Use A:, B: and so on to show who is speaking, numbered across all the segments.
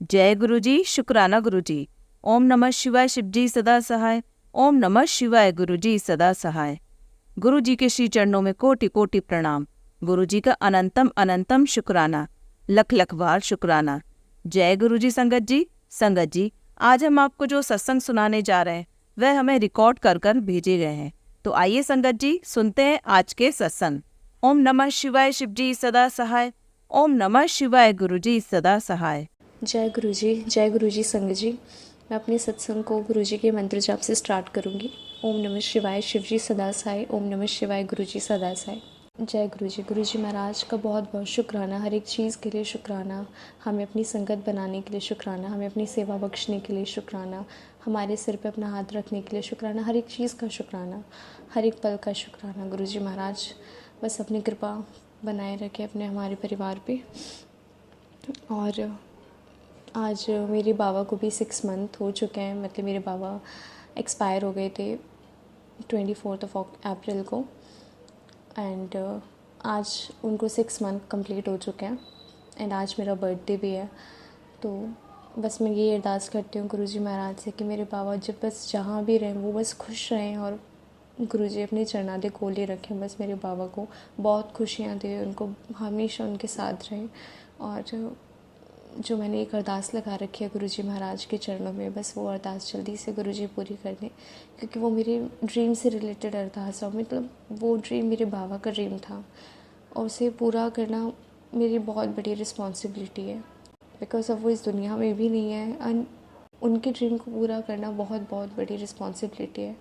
A: जय गुरु जी, शुक्राना गुरु जी। ओम नमः शिवाय, शिव जी सदा सहाय। ओम नमः शिवाय, गुरु जी सदा सहाय। गुरु जी के श्री चरणों में कोटि कोटि प्रणाम। गुरु जी का अनंतम अनंतम शुक्राना, लख लख बार शुक्राना। जय गुरु जी। संगत जी, आज हम आपको जो सत्संग सुनाने जा रहे हैं वह हमें रिकॉर्ड कर कर भेजे गए हैं। तो आइए संगत जी, सुनते हैं आज के सत्संग। ओम नमः शिवाय, शिव जी सदा सहाय। ओम नमः शिवाय, गुरु जी सदा सहाय।
B: जय गुरु जी संगत जी। मैं अपने सत्संग को गुरु जी के मंत्र जाप से स्टार्ट करूँगी। ओम नमः शिवाय, शिव जी सदा साई। ओम नमः शिवाय, गुरु जी सदा साई। जय गुरु जी महाराज का बहुत बहुत शुक्राना, हर एक चीज़ के लिए शुक्राना। हमें अपनी संगत बनाने के लिए शुक्राना, हमें अपनी सेवा बख्शने के लिए शुक्राना, हमारे सिर पे अपना हाथ रखने के लिए शुक्राना, हर एक चीज़ का शुक्राना, हर एक पल का शुक्राना। गुरु जी महाराज बस अपनी कृपा बनाए रखें अपने हमारे परिवार पे। और आज मेरे बाबा को भी 6 मंथ हो चुके हैं, मतलब मेरे बाबा एक्सपायर हो गए थे 24 अप्रैल को। एंड आज उनको 6 मंथ कंप्लीट हो चुके हैं। एंड आज मेरा बर्थडे भी है। तो बस मैं ये अरदास करती हूँ गुरुजी महाराज से कि मेरे बाबा जब बस जहाँ भी रहें वो बस खुश रहें, और गुरुजी अपने चरणादे खोले रखें, बस मेरे बाबा को बहुत खुशियाँ दें, उनको हमेशा उनके साथ रहें। और जो मैंने एक अरदास लगा रखी है गुरुजी महाराज के चरणों में, बस वो अरदास जल्दी से गुरुजी पूरी कर दें, क्योंकि वो मेरे ड्रीम से रिलेटेड अरदास है। मतलब वो ड्रीम मेरे बाबा का ड्रीम था, और उसे पूरा करना मेरी बहुत बड़ी रिस्पॉन्सिबिलिटी है, बिकॉज अब वो इस दुनिया में भी नहीं है। एंड उनके ड्रीम को पूरा करना बहुत बहुत बड़ी रिस्पॉन्सिबिलिटी है।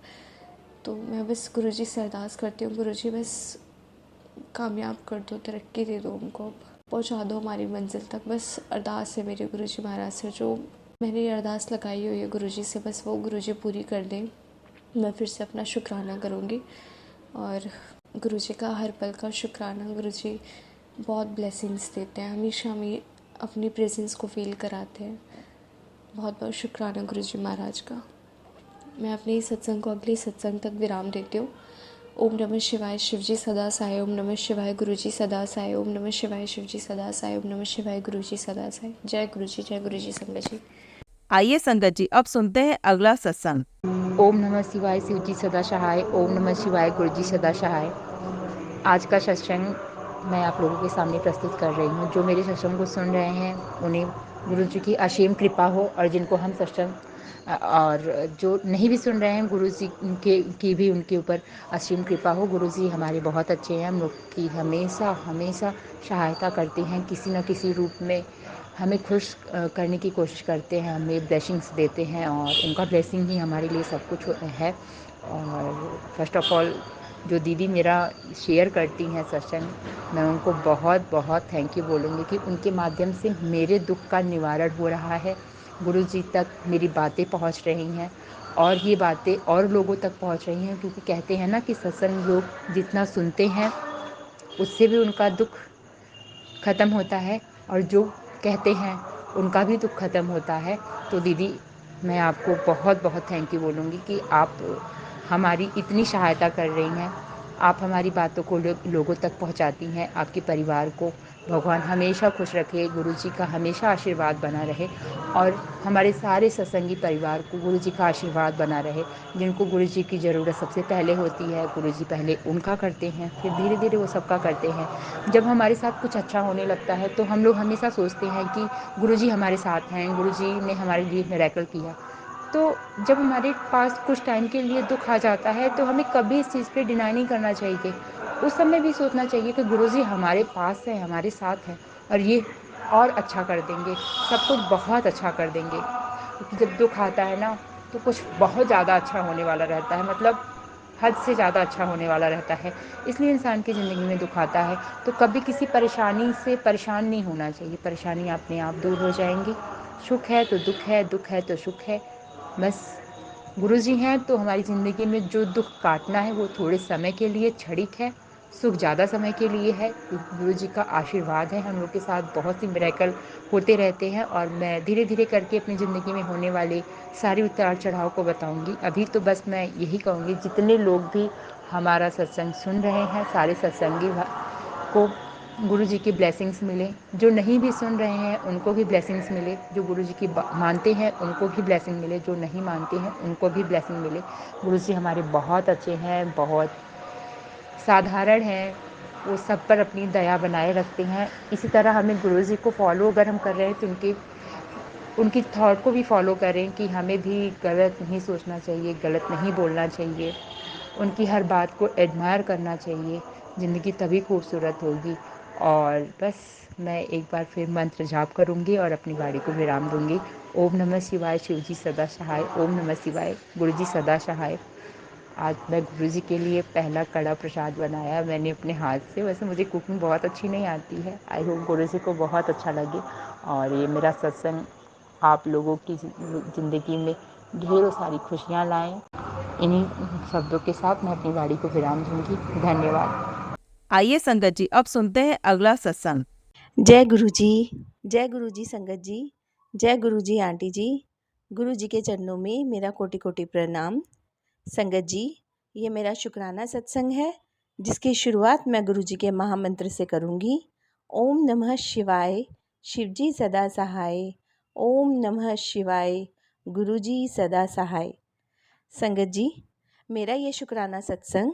B: तो मैं बस गुरुजी से अरदास करती हूँ, गुरुजी बस कामयाब कर दो, तरक्की दे दो, उनको पहुंचा दो हमारी मंजिल तक। बस अरदास है मेरे गुरुजी महाराज से, जो मैंने ये अरदास लगाई हुई है गुरुजी से, बस वो गुरुजी पूरी कर दें। मैं फिर से अपना शुक्राना करूँगी, और गुरुजी का हर पल का शुक्राना। गुरुजी बहुत ब्लेसिंग्स देते हैं, हमेशा हमें अपनी प्रेजेंस को फील कराते हैं। बहुत बहुत शुक्राना गुरुजी महाराज का। मैं अपने इस सत्संग को अगले सत्संग तक विराम देती हूँ। ओम नमः शिवाय, शिव जी सदा साई। ओम नमः शिवाय, गुरु जी सदा साई। ओम नमः शिवाय, शिव जी सदा साई। ओम नमः शिवाय, गुरु जी सदा साई। जय गुरु जी संगत जी।
A: आइए संगत जी, अब सुनते हैं अगला सत्संग।
C: ओम नमः शिवाय, शिव जी सदा सहाय। ओम नमः शिवाय, गुरु जी सदा सहाय। आज का सत्संग मैं आप लोगों के सामने प्रस्तुत कर रही हूँ। जो मेरे सत्संग को सुन रहे हैं उन्हें गुरु जी की असीम कृपा हो, और जिनको हम सत्संग और जो नहीं भी सुन रहे हैं, गुरु जी की भी उनके ऊपर असीम कृपा हो। गुरु जी हमारे बहुत अच्छे हैं, हम लोग की हमेशा हमेशा सहायता करते हैं, किसी न किसी रूप में हमें खुश करने की कोशिश करते हैं, हमें ब्लेसिंग्स देते हैं, और उनका ब्लेसिंग ही हमारे लिए सब कुछ है। और फर्स्ट ऑफ ऑल जो दीदी मेरा शेयर करती हैं सत्संग, मैं उनको बहुत बहुत थैंक यू बोलूँगी कि उनके माध्यम से मेरे दुख का निवारण हो रहा है। गुरु जी तक मेरी बातें पहुंच रही हैं, और ये बातें और लोगों तक पहुंच रही हैं, क्योंकि कहते हैं ना कि सत्संग लोग जितना सुनते हैं उससे भी उनका दुख ख़त्म होता है, और जो कहते हैं उनका भी दुख ख़त्म होता है। तो दीदी मैं आपको बहुत बहुत थैंक यू बोलूँगी कि आप हमारी इतनी सहायता कर रही हैं, आप हमारी बातों को लोगों तक पहुंचाती हैं। आपके परिवार को भगवान हमेशा खुश रखे, गुरुजी का हमेशा आशीर्वाद बना रहे, और हमारे सारे सत्संगी परिवार को गुरुजी का आशीर्वाद बना रहे। जिनको गुरुजी की ज़रूरत सबसे पहले होती है, गुरुजी पहले उनका करते हैं, फिर धीरे धीरे वो सबका करते हैं। जब हमारे साथ कुछ अच्छा होने लगता है तो हम लोग हमेशा सोचते हैं कि गुरुजी हमारे साथ हैं, गुरुजी ने हमारे लिए मिरेकल किया। तो जब हमारे पास कुछ टाइम के लिए दुख आ जाता है तो हमें कभी इस चीज़ पे डिनाई नहीं करना चाहिए। उस समय भी सोचना चाहिए कि गुरुजी हमारे पास है, हमारे साथ है, और ये और अच्छा कर देंगे, सब कुछ बहुत अच्छा कर देंगे। क्योंकि जब दुख आता है ना तो कुछ बहुत ज़्यादा अच्छा होने वाला रहता है, मतलब हद से ज़्यादा अच्छा होने वाला रहता है। इसलिए इंसान की ज़िंदगी में दुख आता है तो कभी किसी परेशानी से परेशान नहीं होना चाहिए। परेशानी अपने आप दूर हो जाएंगी। सुख है तो दुख है, दुख है तो सुख है। बस गुरुजी हैं तो हमारी ज़िंदगी में जो दुख काटना है वो थोड़े समय के लिए क्षणिक है, सुख ज़्यादा समय के लिए है। गुरुजी का आशीर्वाद है, हम लोग के साथ बहुत सी मिरेकल होते रहते हैं, और मैं धीरे धीरे करके अपनी ज़िंदगी में होने वाले सारे उतार चढ़ाव को बताऊंगी। अभी तो बस मैं यही कहूँगी, जितने लोग भी हमारा सत्संग सुन रहे हैं, सारे सत्संगी को गुरु जी की ब्लेसिंग्स मिले। जो नहीं भी सुन रहे हैं उनको भी ब्लेसिंग्स मिले। जो गुरु जी की मानते हैं उनको भी ब्लेसिंग मिले। जो नहीं मानते हैं उनको भी ब्लेसिंग मिले। गुरु जी हमारे बहुत अच्छे हैं, बहुत साधारण हैं, वो सब पर अपनी दया बनाए रखते हैं। इसी तरह हमें गुरु जी को फॉलो अगर हम कर रहे हैं तो उनकी थॉट को भी फॉलो करें कि हमें भी गलत नहीं सोचना चाहिए, गलत नहीं बोलना चाहिए, उनकी हर बात को एडमायर करना चाहिए। ज़िंदगी तभी खूबसूरत होगी। और बस मैं एक बार फिर मंत्र जाप करूँगी और अपनी वाणी को विराम दूँगी। ओम नमः शिवाय, शिव जी सदा सहाय। ओम नमः शिवाय, गुरु जी सदा सहाय। आज मैं गुरु जी के लिए पहला कड़ा प्रसाद बनाया मैंने अपने हाथ से। वैसे मुझे कुकिंग बहुत अच्छी नहीं आती है। आई होप गुरु जी को बहुत अच्छा लगे और ये मेरा सत्संग आप लोगों की ज़िंदगी में ढेरों सारी खुशियाँ लाएँ। इन्हीं शब्दों के साथ मैं अपनी वाणी को विराम दूँगी। धन्यवाद।
A: आइए संगत जी, अब सुनते हैं अगला सत्संग।
D: जय गुरु जी, जय गुरु जी संगत जी, जय गुरु जी आंटी जी। गुरु जी के चरणों में मेरा कोटि कोटि प्रणाम। संगत जी, ये मेरा शुक्राना सत्संग है जिसकी शुरुआत मैं गुरु जी के महामंत्र से करूँगी। ओम नमः शिवाय, शिव जी सदा सहाय। ओम नमः शिवाय, गुरु जी सदा सहाय। संगत जी, मेरा ये शुक्राना सत्संग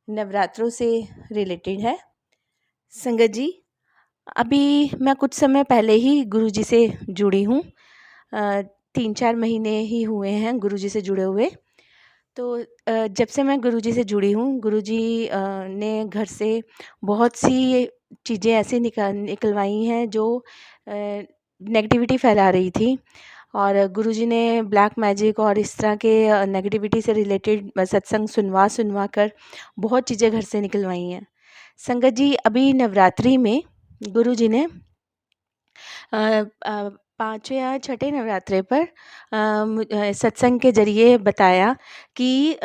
D: नवरात्रों से रिलेटेड है। संगत जी, अभी मैं कुछ समय पहले ही गुरुजी से जुड़ी हूँ। 3-4 महीने ही हुए हैं गुरुजी से जुड़े हुए। तो जब से मैं गुरुजी से जुड़ी हूँ, गुरुजी ने घर से बहुत सी चीज़ें ऐसी निकलवाई हैं जो नेगेटिविटी फैला रही थी। और गुरुजी ने ब्लैक मैजिक और इस तरह के नेगेटिविटी से रिलेटेड सत्संग सुनवा कर बहुत चीज़ें घर से निकलवाई हैं। संगत जी, अभी नवरात्रि में गुरुजी ने 5वें या छठे नवरात्रे पर सत्संग के ज़रिए बताया कि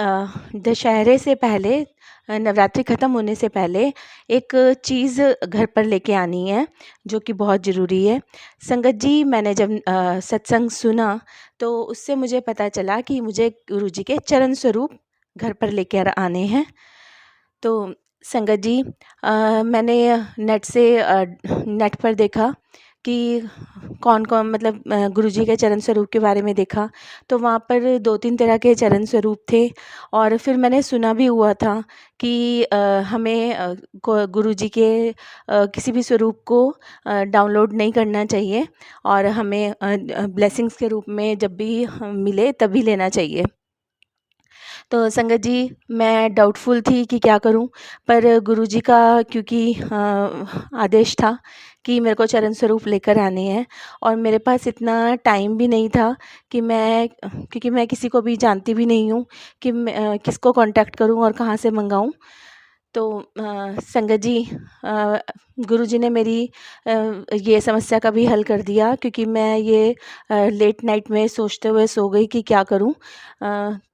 D: दशहरे से पहले, नवरात्रि ख़त्म होने से पहले एक चीज़ घर पर लेके आनी है जो कि बहुत ज़रूरी है। संगत जी, मैंने जब सत्संग सुना तो उससे मुझे पता चला कि मुझे गुरुजी के चरण स्वरूप घर पर लेकर आने हैं। तो संगत जी, मैंने नेट पर देखा कि कौन-कौन, मतलब गुरुजी के चरण स्वरूप के बारे में देखा, तो वहाँ पर 2-3 तरह के चरण स्वरूप थे। और फिर मैंने सुना भी हुआ था कि हमें गुरुजी के किसी भी स्वरूप को डाउनलोड नहीं करना चाहिए और हमें ब्लेसिंग्स के रूप में जब भी मिले तभी लेना चाहिए। तो संगत जी, मैं डाउटफुल थी कि क्या करूं, पर गुरुजी का क्योंकि आदेश था कि मेरे को चरण स्वरूप लेकर आने हैं और मेरे पास इतना टाइम भी नहीं था कि क्योंकि मैं किसी को भी जानती भी नहीं हूँ कि मैं किसको कांटेक्ट करूँ और कहाँ से मंगाऊँ। तो संगत जी, गुरुजी ने मेरी ये समस्या का भी हल कर दिया, क्योंकि मैं ये लेट नाइट में सोचते हुए सो गई कि क्या करूं।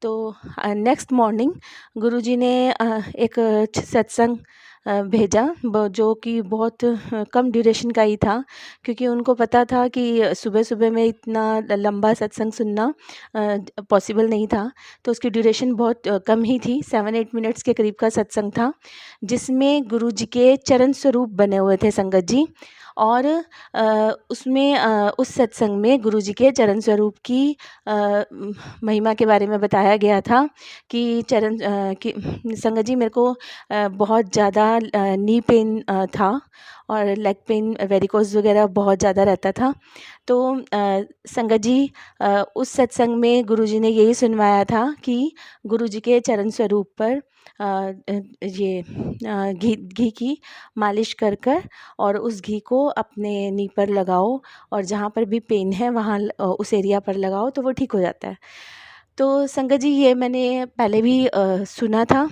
D: तो नेक्स्ट मॉर्निंग गुरुजी ने एक सत्संग भेजा, जो कि बहुत कम ड्यूरेशन का ही था, क्योंकि उनको पता था कि सुबह-सुबह में इतना लंबा सत्संग सुनना पॉसिबल नहीं था। तो उसकी ड्यूरेशन बहुत कम ही थी, 7-8 मिनट्स के करीब का सत्संग था, जिसमें गुरुजी के चरण स्वरूप बने हुए थे संगत जी। और उसमें उस सत्संग में गुरुजी के चरण स्वरूप की महिमा के बारे में बताया गया था कि संगत जी, मेरे को बहुत ज़्यादा नी पेन था और लेग पेन, वेरिकोज वगैरह बहुत ज़्यादा रहता था। तो संगत जी, उस सत्संग में गुरुजी ने यही सुनवाया था कि गुरुजी के चरण स्वरूप पर ये घी की मालिश कर और उस घी को अपने नी पर लगाओ और जहाँ पर भी पेन है वहाँ उस एरिया पर लगाओ तो वो ठीक हो जाता है। तो संगत जी, ये मैंने पहले भी सुना था,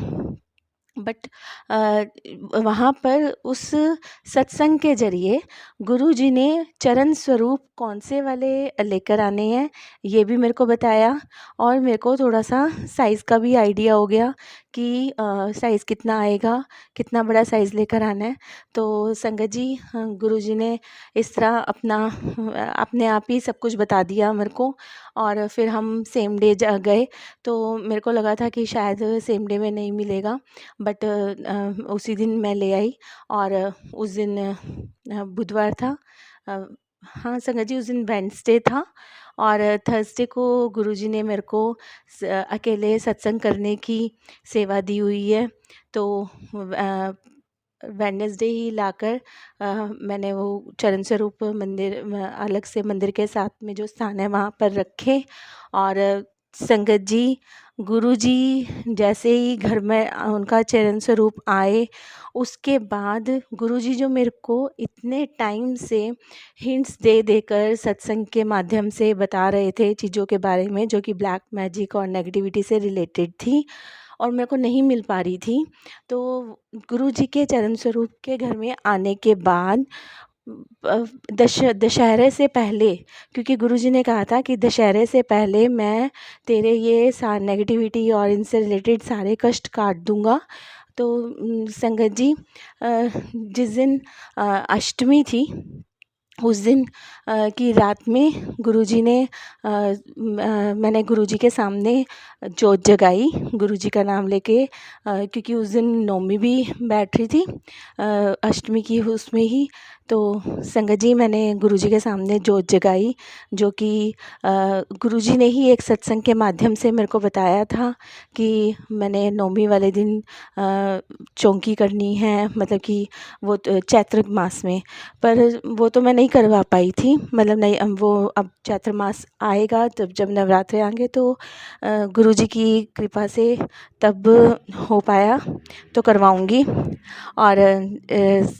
D: बट वहाँ पर उस सत्संग के ज़रिए गुरुजी ने चरण स्वरूप कौन से वाले लेकर आने हैं ये भी मेरे को बताया, और मेरे को थोड़ा-सा साइज़ का भी आइडिया हो गया कि साइज़ कितना आएगा, कितना बड़ा साइज़ लेकर आना है। तो संगत जी, गुरुजी ने इस तरह अपने आप ही सब कुछ बता दिया मेरे को, और फिर हम सेम डे गए। तो मेरे को लगा था कि शायद सेम डे में नहीं मिलेगा, बट उसी दिन मैं ले आई। और उस दिन बुधवार था। हाँ संगत जी, उस दिन वेडनेसडे था और थर्सडे को गुरुजी ने मेरे को अकेले सत्संग करने की सेवा दी हुई है। तो वेडनेसडे ही लाकर मैंने वो चरण स्वरूप मंदिर अलग से मंदिर के साथ में जो स्थान है वहाँ पर रखे। और संगत जी, गुरुजी जैसे ही घर में उनका चरण स्वरूप आए, उसके बाद गुरुजी जो मेरे को इतने टाइम से हिंट्स दे देकर सत्संग के माध्यम से बता रहे थे चीज़ों के बारे में जो कि ब्लैक मैजिक और नेगेटिविटी से रिलेटेड थी और मेरे को नहीं मिल पा रही थी। तो गुरुजी के चरण स्वरूप के घर में आने के बाद दशहरे से पहले, क्योंकि गुरुजी ने कहा था कि दशहरे से पहले मैं तेरे ये नेगेटिविटी और इनसे रिलेटेड सारे कष्ट काट दूंगा। तो संगत जी, जिस दिन अष्टमी थी उस दिन की रात में गुरुजी ने मैंने गुरुजी के सामने जोत जगाई गुरुजी का नाम लेके, क्योंकि उस दिन नौमी भी बैठ रही थी अष्टमी की उसमें ही। तो संगत जी, मैंने गुरुजी के सामने जोत जगाई जो कि गुरुजी ने ही एक सत्संग के माध्यम से मेरे को बताया था कि मैंने नौमी वाले दिन चौकी करनी है, मतलब कि वो चैत्र मास में। पर वो तो मैं नहीं करवा पाई थी, मतलब नहीं, वो अब चैत्र मास आएगा तब जब नवरात्रे आएंगे तो गुरुजी की कृपा से तब हो पाया तो करवाऊंगी। और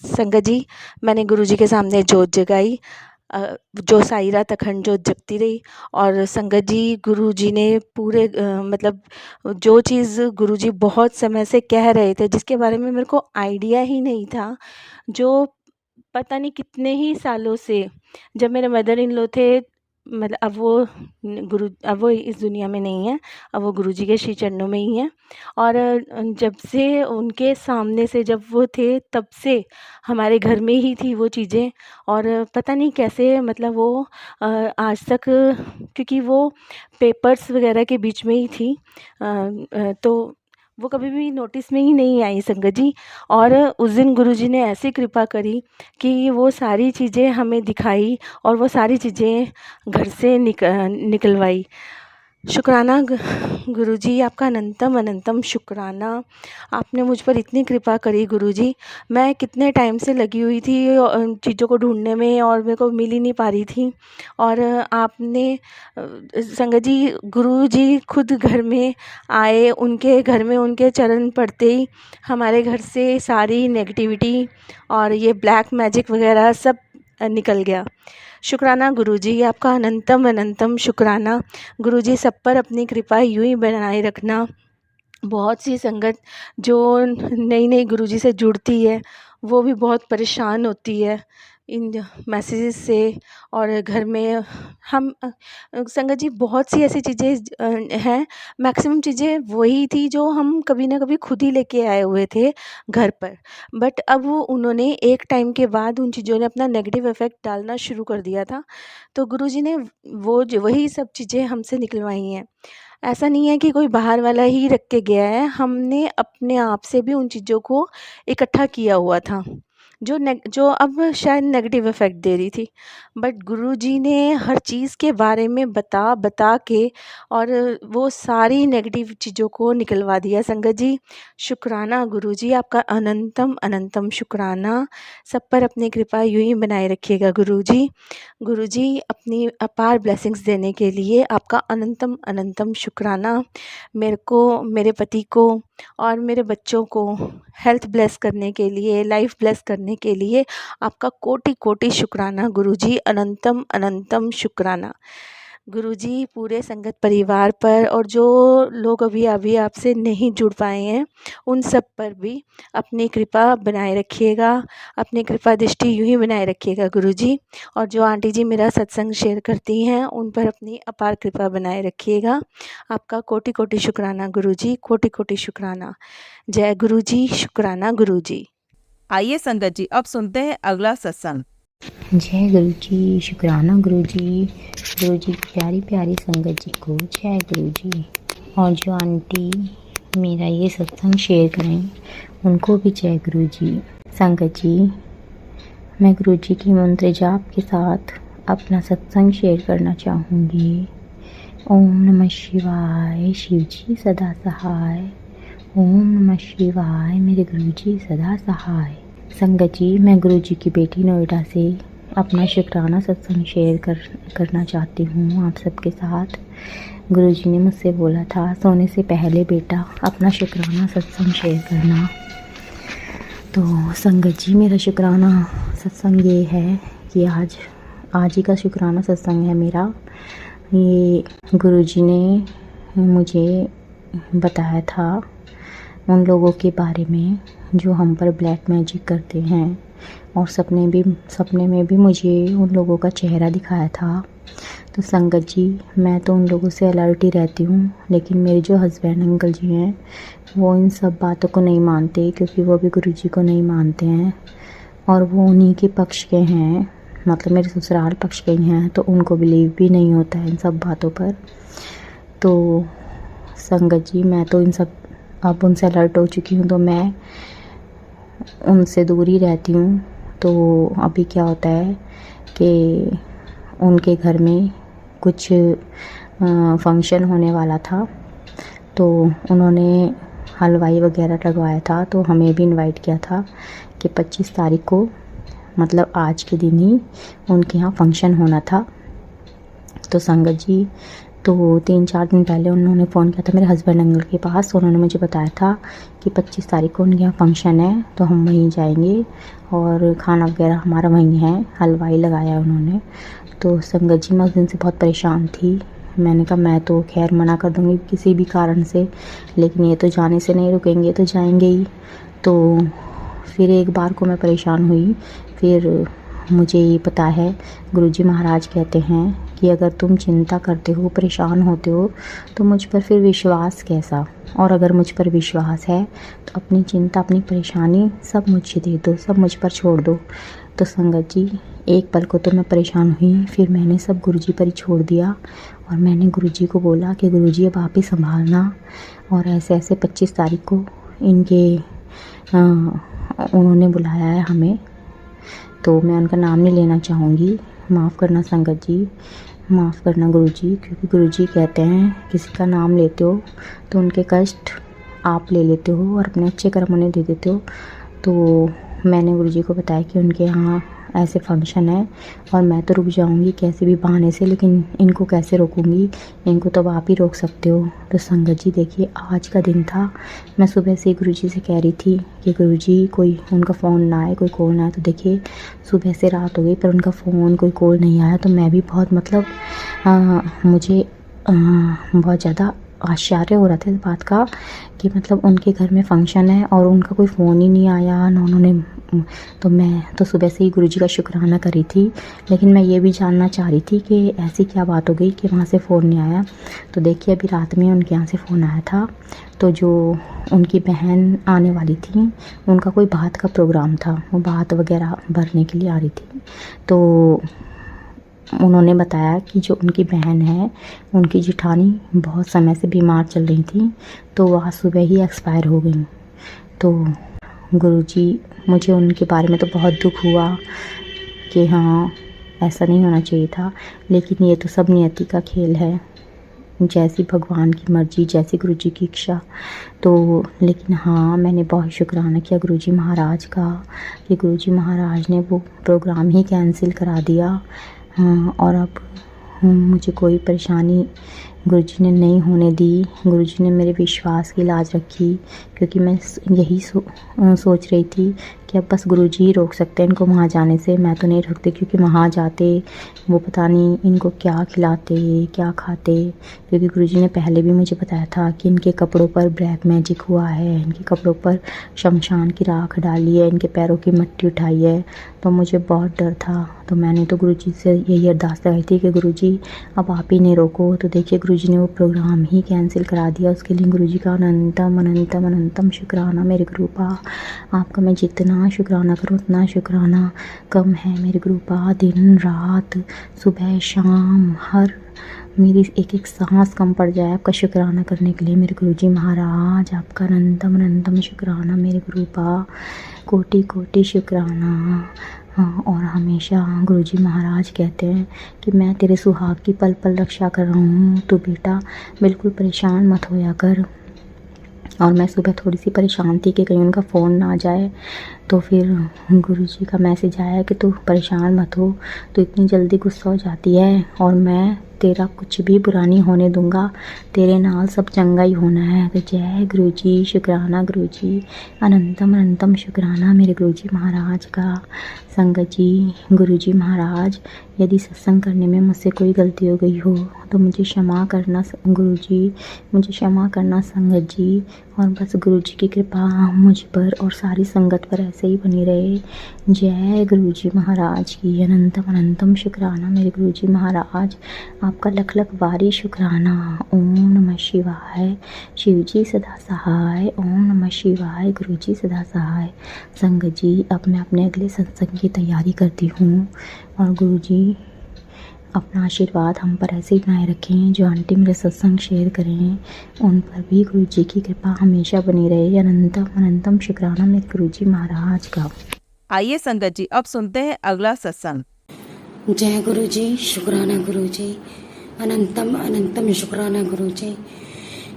D: संगत जी, मैंने गुरुजी के सामने जोत जगाई, जो सारी रात अखंड जोत जगती रही। और संगत जी, गुरुजी ने पूरे मतलब जो चीज़ गुरुजी बहुत समय से कह रहे थे जिसके बारे में मेरे को आइडिया ही नहीं था, जो पता नहीं कितने ही सालों से, जब मेरे मदर इन लॉ थे, मतलब अब वो इस दुनिया में नहीं है, अब वो गुरुजी के श्री चरणों में ही हैं। और जब से उनके सामने से जब वो थे तब से हमारे घर में ही थी वो चीज़ें। और पता नहीं कैसे, मतलब वो आज तक, क्योंकि वो पेपर्स वगैरह के बीच में ही थी, तो वो कभी भी नोटिस में ही नहीं आई संगत जी। और उस दिन गुरुजी ने ऐसी कृपा करी कि वो सारी चीज़ें हमें दिखाई और वो सारी चीज़ें घर से निकलवाई। शुक्राना गुरुजी, आपका अनंतम अनंतम शुक्राना। आपने मुझ पर इतनी कृपा करी गुरुजी। मैं कितने टाइम से लगी हुई थी चीज़ों को ढूंढने में और मेरे को मिल ही नहीं पा रही थी। और आपने संगत जी, गुरुजी खुद घर में आए, उनके घर में उनके चरण पड़ते ही हमारे घर से सारी नेगेटिविटी और ये ब्लैक मैजिक वगैरह सब निकल गया। शुक्राना गुरुजी, आपका अनंतम अनंतम शुक्राना। गुरुजी, सब पर अपनी कृपा यूं ही बनाए रखना। बहुत सी संगत जो नई नई गुरुजी से जुड़ती है वो भी बहुत परेशान होती है इन मैसेजेस से। और घर में हम संगत जी, बहुत सी ऐसी चीज़ें हैं, मैक्सिमम चीज़ें वही थी जो हम कभी ना कभी खुद ही लेके आए हुए थे घर पर। बट अब वो उन्होंने एक टाइम के बाद उन चीज़ों ने अपना नेगेटिव इफ़ेक्ट डालना शुरू कर दिया था, तो गुरुजी ने वही सब चीज़ें हमसे निकलवाई हैं। ऐसा नहीं है कि कोई बाहर वाला ही रख के गया है, हमने अपने आप से भी उन चीज़ों को इकट्ठा किया हुआ था जो अब शायद नेगेटिव इफ़ेक्ट दे रही थी। बट गुरुजी ने हर चीज़ के बारे में बता के और वो सारी नेगेटिव चीज़ों को निकलवा दिया। संगत जी, शुक्राना गुरुजी, आपका अनंतम अनंतम शुक्राना। सब पर अपनी कृपा यूं ही बनाए रखिएगा गुरुजी। गुरुजी, अपनी अपार ब्लेसिंग्स देने के लिए आपका अनंतम अनंतम शुक्राना। मेरे को, मेरे पति को और मेरे बच्चों को हेल्थ ब्लेस करने के लिए, लाइफ ब्लेस करने के लिए आपका कोटि कोटि शुक्राना गुरुजी, अनंतम अनंतम शुक्राना। गुरुजी, पूरे संगत परिवार पर और जो लोग अभी आपसे नहीं जुड़ पाए हैं उन सब पर भी अपनी कृपा बनाए रखिएगा, अपनी कृपा दृष्टि यूं ही बनाए रखिएगा गुरुजी। और जो आंटी जी मेरा सत्संग शेयर करती हैं उन पर अपनी अपार कृपा बनाए रखिएगा। आपका कोटि कोटि शुक्राना गुरुजी, कोटि कोटि शुक्राना। जय गुरुजी, शुक्राना गुरुजी।
A: आइए संगत जी, अब सुनते हैं अगला सत्संग।
C: जय गुरुजी, शुक्राना गुरुजी। गुरुजी की प्यारी प्यारी संगत जी को जय गुरुजी। और जो आंटी
E: मेरा ये सत्संग शेयर करें, उनको भी जय गुरु जी। संगत जी, मैं गुरु जी की मंत्र जाप के साथ अपना सत्संग शेयर करना चाहूँगी। ओम नमः शिवाय, शिव जी सदा सहाय। ओम नमः शिवाय, मेरे गुरु जी सदा सहाय। संगत जी, मैं गुरु जी की बेटी नोएडा से अपना शुक्राना सत्संग शेयर करना चाहती हूँ आप सबके साथ। गुरु जी ने मुझसे बोला था सोने से पहले बेटा अपना शुक्राना सत्संग शेयर करना। तो संगत जी, मेरा शुक्राना सत्संग ये है कि आज ही का शुक्राना सत्संग है मेरा। ये गुरुजी ने मुझे बताया था उन लोगों के बारे में जो हम पर ब्लैक मैजिक करते हैं, और सपने में भी मुझे उन लोगों का चेहरा दिखाया था। तो संगत जी, मैं तो उन लोगों से अलर्ट ही रहती हूँ, लेकिन मेरे जो हस्बैंड अंकल जी हैं वो इन सब बातों को नहीं मानते, क्योंकि वो भी गुरुजी को नहीं मानते हैं और वो उन्हीं के पक्ष के हैं, मतलब मेरे ससुराल पक्ष के ही हैं, तो उनको बिलीव भी नहीं होता है इन सब बातों पर। तो संगत जी, मैं तो इन सब अब उनसे अलर्ट हो चुकी हूँ, तो मैं उनसे दूर ही रहती हूँ। तो अभी क्या होता है कि उनके घर में कुछ फंक्शन होने वाला था, तो उन्होंने हलवाई वगैरह लगवाया था, तो हमें भी इनवाइट किया था कि 25 तारीख को, मतलब आज के दिन ही उनके यहाँ फंक्शन होना था। तो संगत जी, तो 3-4 दिन पहले उन्होंने फ़ोन किया था मेरे हस्बैंड अंकल के पास। उन्होंने मुझे बताया था कि 25 तारीख को उनके यहाँ फंक्शन है, तो हम वहीं जाएंगे और खाना वगैरह हमारा वहीं है, हलवाई लगाया उन्होंने। तो संगत जी, मैं उस दिन से बहुत परेशान थी। मैंने कहा मैं तो खैर मना कर दूँगी किसी भी कारण से, लेकिन ये तो जाने से नहीं रुकेंगे, तो जाएंगे ही। तो फिर एक बार को मैं परेशान हुई। फिर मुझे ये पता है गुरुजी महाराज कहते हैं कि अगर तुम चिंता करते हो, परेशान होते हो, तो मुझ पर फिर विश्वास कैसा, और अगर मुझ पर विश्वास है तो अपनी चिंता, अपनी परेशानी सब मुझे दे दो, सब मुझ पर छोड़ दो। तो संगत जी, एक पल को तो मैं परेशान हुई, फिर मैंने सब गुरुजी पर ही छोड़ दिया और मैंने गुरुजी को बोला कि गुरुजी अब आप ही संभालना। और ऐसे 25 तारीख को इनके उन्होंने बुलाया है हमें, तो मैं उनका नाम नहीं लेना चाहूँगी, माफ़ करना संगत जी, माफ़ करना गुरुजी, क्योंकि गुरुजी कहते हैं किसी का नाम लेते हो तो उनके कष्ट आप ले लेते हो और अपने अच्छे कर्म उन्हें दे देते हो। तो मैंने गुरुजी को बताया कि उनके यहाँ ऐसे फंक्शन है और मैं तो रुक जाऊंगी कैसे भी बहाने से, लेकिन इनको कैसे रोकूंगी, इनको तो आप ही रोक सकते हो। तो संगत जी देखिए, आज का दिन था, मैं सुबह से गुरुजी से कह रही थी कि गुरुजी कोई उनका फ़ोन ना आए, कोई कॉल ना आए। तो देखिए सुबह से रात हो गई पर उनका फ़ोन कोई कॉल नहीं आया। तो मैं भी बहुत मुझे बहुत ज़्यादा आश्चर्य हो रहा था इस बात का कि मतलब उनके घर में फ़ंक्शन है और उनका कोई फ़ोन ही नहीं आया ना उन्होंने। तो मैं तो सुबह से ही गुरुजी का शुक्राना करी थी, लेकिन मैं ये भी जानना चाह रही थी कि ऐसी क्या बात हो गई कि वहाँ से फ़ोन नहीं आया। तो देखिए अभी रात में उनके यहाँ से फ़ोन आया था, तो जो उनकी बहन आने वाली थी उनका कोई बात का प्रोग्राम था, वो बात वगैरह भरने के लिए आ रही थी। तो उन्होंने बताया कि जो उनकी बहन है, उनकी जेठानी बहुत समय से बीमार चल रही थी, तो वह सुबह ही एक्सपायर हो गई। तो गुरुजी, मुझे उनके बारे में तो बहुत दुख हुआ कि हाँ ऐसा नहीं होना चाहिए था, लेकिन ये तो सब नियति का खेल है, जैसी भगवान की मर्जी, जैसी गुरुजी की इच्छा। तो लेकिन हाँ, मैंने बहुत शुक्राना किया गुरुजी महाराज का कि गुरुजी महाराज ने वो प्रोग्राम ही कैंसिल करा दिया। हाँ, और अब मुझे कोई परेशानी गुरुजी ने नहीं होने दी। गुरुजी ने मेरे विश्वास की लाज रखी, क्योंकि मैं यही सोच रही थी कि अब बस गुरुजी ही रोक सकते हैं इनको वहाँ जाने से, मैं तो नहीं रखती, क्योंकि वहाँ जाते वो पता नहीं इनको क्या खिलाते क्या खाते। क्योंकि गुरुजी ने पहले भी मुझे बताया था कि इनके कपड़ों पर ब्लैक मैजिक हुआ है, इनके कपड़ों पर शमशान की राख डाली है, इनके पैरों की मिट्टी उठाई है। तो मुझे बहुत डर था, तो मैंने तो गुरुजी से यही अरदास लगाई थी कि गुरुजी अब आप ही नहीं रोको। तो देखिए गुरुजी ने वो प्रोग्राम ही कैंसिल करा दिया। उसके लिए गुरुजी का अनंतम अनंतम अनंतम शुक्राना मेरे गुरुपा। आपका मैं जितना शुक्राना करूँ उतना शुक्राना कम है मेरे गुरुपा। दिन रात सुबह शाम हर मेरी एक एक सांस कम पड़ जाए आपका शुक्राना करने के लिए मेरे गुरुजी महाराज। आपका अनंतम अनंतम शुक्राना मेरे गुरुपा, कोटि कोटि शुक्राना। हाँ, और हमेशा गुरुजी महाराज कहते हैं कि मैं तेरे सुहाग की पल पल रक्षा कर रहा हूँ, तो बेटा बिल्कुल परेशान मत होया कर। और मैं सुबह थोड़ी सी परेशान थी कि कहीं उनका फ़ोन ना जाए, तो फिर गुरुजी का मैसेज आया कि तू परेशान मत हो, तो इतनी जल्दी गुस्सा हो जाती है और मैं तेरा कुछ भी बुरा नहीं होने दूंगा, तेरे नाल सब चंगा ही होना है। तो जय गुरुजी, शुक्राना गुरुजी, अनंतम अनंतम शुक्राना मेरे गुरुजी महाराज का। संगत जी, गुरुजी महाराज, यदि सत्संग करने में मुझसे कोई गलती हो गई हो तो मुझे क्षमा करना गुरुजी, मुझे क्षमा करना संगत जी। और बस गुरुजी की कृपा मुझ पर और सारी संगत पर ऐसे ही बनी रहे। जय गुरुजी महाराज की, अनंतम अनंतम शुक्राना मेरे गुरुजी महाराज। आपका लख लख बारी शुक्राना। ओम नमः शिवाय, शिवजी सदा सहाय। ओम नमः शिवाय, गुरुजी सदा सहाय। संगत जी, अब मैं अपने अगले सत्संग की तैयारी करती हूँ और गुरुजी अपना आशीर्वाद हम पर ऐसे ही बनाए रखें। जो आंटी मेरे सत्संग शेयर करें उन पर भी गुरुजी की कृपा हमेशा बनी रहे। अनंतम अनंतम शुक्राना मेरे गुरुजी महाराज का।
A: आइए संगत जी, अब सुनते हैं अगला सत्संग।
F: जय गुरुजी, शुक्राना गुरुजी, अनंतम अनंतम शुक्राना गुरुजी।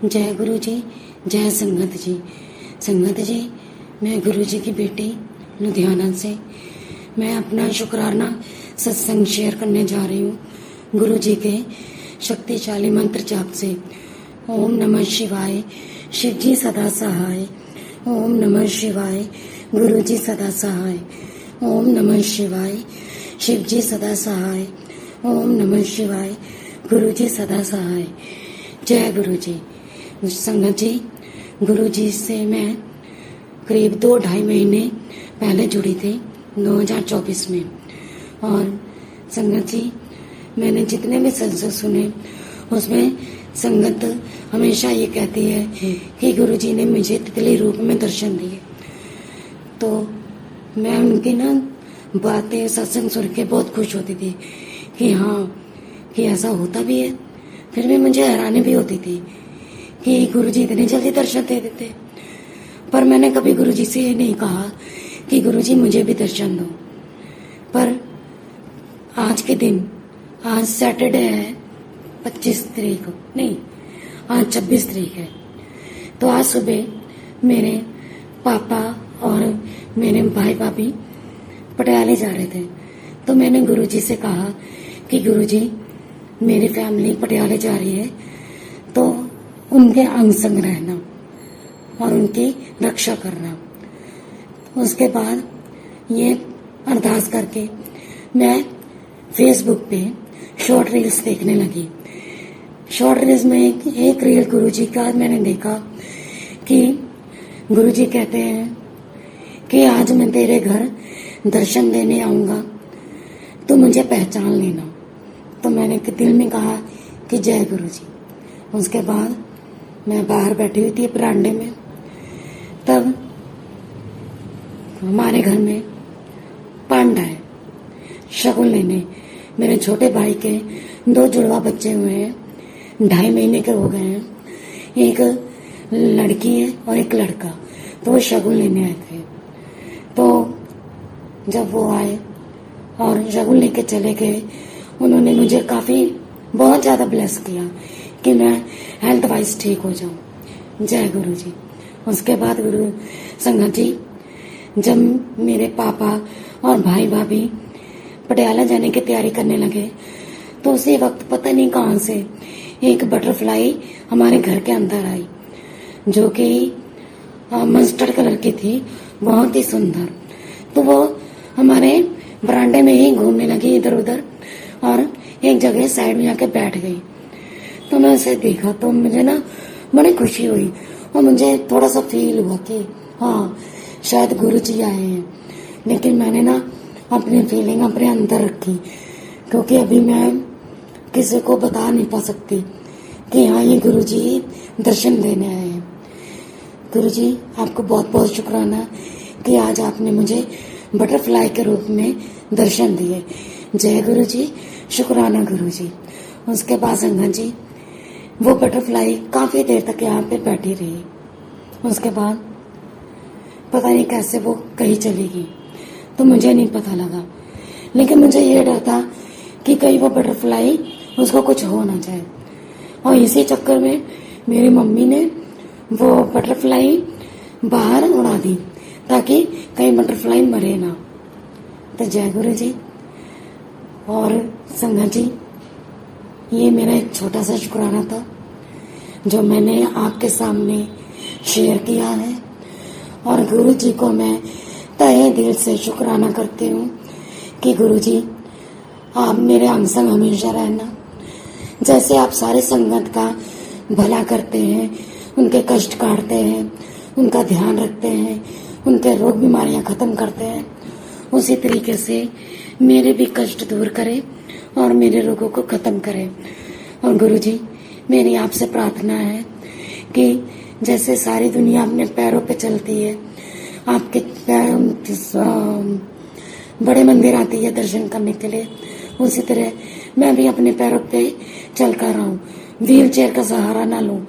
F: जय गुरुजी, जय संगत जी। संगत जी, मैं गुरुजी की बेटी लुधियाना से मैं अपना शुक्राना सत्संग शेयर करने जा रही हूँ गुरुजी के शक्तिशाली मंत्र जाप से। ओम नमः शिवाय, शिवजी सदा सहाय। ओम नमः शिवाय, गुरुजी सदा सहाय। ओम नमः शिवाय, शिवजी सदा सहाय। ओम नमः शिवाय, गुरुजी सदा सहाय। जय गुरुजी। संगत जी, गुरुजी से मैं करीब 2-2.5 महीने पहले जुड़ी थी 2024 में। और संगत जी, मैंने जितने भी सत्संग सुने उसमें संगत हमेशा ये कहती है कि गुरुजी ने मुझे तितली रूप में दर्शन दिए। तो मैं उनकी ना बातें सत्संग सुन के बहुत खुश होती थी कि हाँ, कि ऐसा होता भी है। फिर भी मुझे हैरानी भी होती थी कि गुरुजी इतने जल्दी दर्शन दे देते। पर मैंने कभी गुरुजी से ये नहीं कहा कि गुरुजी मुझे भी दर्शन दो। पर आज के दिन, आज सैटरडे है 25 तारीख को, नहीं आज 26 तारीख है, तो आज सुबह मेरे पापा और मेरे भाई भाभी पटियाले जा रहे थे। तो मैंने गुरुजी से कहा कि गुरुजी मेरी फैमिली पटियाले जा रही है, तो उनके अंग संग रहना और उनकी रक्षा करना। उसके बाद ये अरदास करके मैं फेसबुक पे शॉर्ट रील्स देखने लगी। शॉर्ट रील्स में एक रील गुरुजी का मैंने देखा कि गुरुजी कहते हैं कि आज मैं तेरे घर दर्शन देने आऊँगा, तो मुझे पहचान लेना। तो मैंने दिल में कहा कि जय गुरुजी। उसके बाद मैं बाहर बैठी हुई थी बरामदे में, तब हमारे घर में पांडा है शगुन लेने। मेरे छोटे भाई के 2 जुड़वा बच्चे हुए हैं, 2.5 महीने के हो गए हैं। एक लड़की है और एक लड़का, तो वो शगुन लेने आए थे। तो जब वो आए और शगुन लेके चले गए, उन्होंने मुझे बहुत ज़्यादा ब्लेस किया कि मैं हेल्थ वाइज ठीक हो जाऊं। जय गुरु जी। उसके बाद गुरु संगत जी, जब मेरे पापा और भाई भाभी पटियाला जाने की तैयारी करने लगे, तो उसी वक्त पता नहीं कहाँ से एक बटरफ्लाई हमारे घर के अंदर आई, जो कि मस्टर्ड कलर की थी, बहुत ही सुंदर। तो वो हमारे बरामदे में ही घूमने लगी इधर उधर और एक जगह साइड में जाके बैठ गई। तो मैं उसे देखा तो मुझे ना बड़ी खुशी हुई और मुझे थोड़ा सा फील हुआ कि हाँ, शायद गुरु जी आए हैं। लेकिन मैंने ना अपनी फीलिंग अपने अंदर रखी, क्योंकि अभी मैं किसी को बता नहीं पा सकती कि हाँ, ये गुरु जी दर्शन देने आए हैं। गुरु जी, आपको बहुत बहुत शुक्राना कि आज आपने मुझे बटरफ्लाई के रूप में दर्शन दिए। जय गुरु जी, शुक्राना गुरु जी। उसके बाद संगत जी वो बटरफ्लाई काफ़ी देर तक यहाँ पे बैठी रही। उसके बाद पता नहीं कैसे वो कहीं चली गई, तो मुझे नहीं पता लगा, लेकिन मुझे ये डर था कि कहीं वो बटरफ्लाई उसको कुछ हो ना जाए। और इसी चक्कर में मेरी मम्मी ने वो बटरफ्लाई बाहर उड़ा दी ताकि कहीं बटरफ्लाई मरे ना। तो जय गुरु जी और संगत जी, ये मेरा एक छोटा सा शुक्राना था जो मैंने आपके सामने शेयर किया है। और गुरु जी को मैं तहे दिल से शुक्राना करती हूँ कि गुरु जी आप मेरे अंग संग हमेशा रहना। जैसे आप सारे संगत का भला करते हैं, उनके कष्ट काटते हैं, उनका ध्यान रखते हैं, उनके रोग बीमारियां खत्म करते हैं, उसी तरीके से मेरे भी कष्ट दूर करें और मेरे रोगों को खत्म करें। और गुरु जी मेरी आपसे प्रार्थना है कि जैसे सारी दुनिया अपने पैरों पे चलती है, आपके बड़े मंदिर आती है दर्शन करने के लिए, उसी तरह मैं भी अपने पैरों पे चल कर रहा हूँ, व्हील चेयर का सहारा ना लूँ।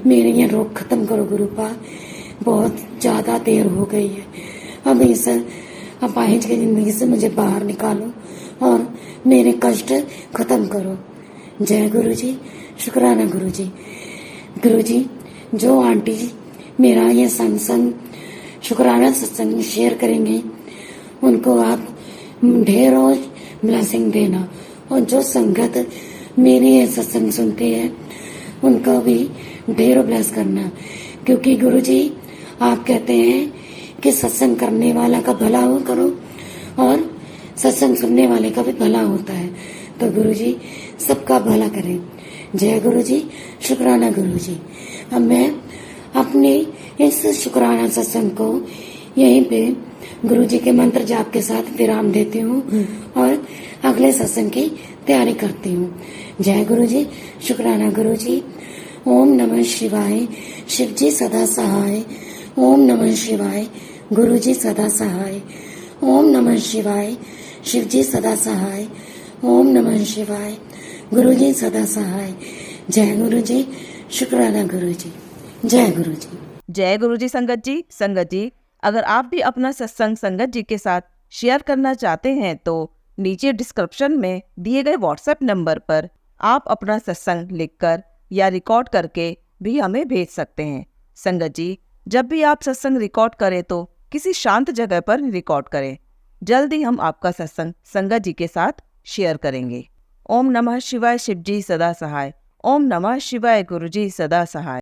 F: मेरे ये रोग खत्म करो गुरुपा, बहुत ज़्यादा देर हो गई है, अब इस अपाहिज की ज़िंदगी से मुझे बाहर निकालो और मेरे कष्ट खत्म करो। जय गुरु जी, शुक्राना गुरु जी। गुरु जी जो आंटी मेरा ये सत्संग शुक्राना सत्संग शेयर करेंगे उनको आप ढेरों ब्लेसिंग देना, और जो संगत मेरी ये सत्संग सुनती है उनको भी ढेरों ब्लेस करना, क्योंकि गुरु जी आप कहते हैं कि सत्संग करने वाला का भला हो करो और सत्संग सुनने वाले का भी भला होता है। तो गुरु जी सबका भला करें। जय गुरु जी, शुक्राना गुरु जी। अब मैं अपने इस शुक्राना सत्संग को यहीं पे गुरु जी के मंत्र जाप के साथ विराम देती हूँ और अगले सत्संग की तैयारी करती हूँ। जय गुरु जी, शुक्राना गुरु जी। ओम नमः शिवाय, शिव जी सदा सहाय। ओम नमः शिवाय, गुरु जी सदा सहाय। ओम नमः शिवाय, शिव जी सदा सहाय। ओम नमः शिवाय, गुरु जी सदा सहाय। जय गुरु जी, शुक्राना गुरु जी। जय गुरु जी।
A: जय गुरु जी। संगत जी अगर आप भी अपना सत्संग संगत जी के साथ शेयर करना चाहते हैं तो नीचे डिस्क्रिप्शन में दिए गए व्हाट्सएप नंबर पर आप अपना सत्संग लिखकर या रिकॉर्ड करके भी हमें भेज सकते हैं। संगत जी जब भी आप सत्संग रिकॉर्ड करें तो किसी शांत जगह पर रिकॉर्ड करें। जल्दी हम आपका सत्संग संगत जी के साथ शेयर करेंगे। ओम नमः शिवाय, शिव जी सदा सहाय। ओम नमः शिवाय, गुरु जी सदा सहाय।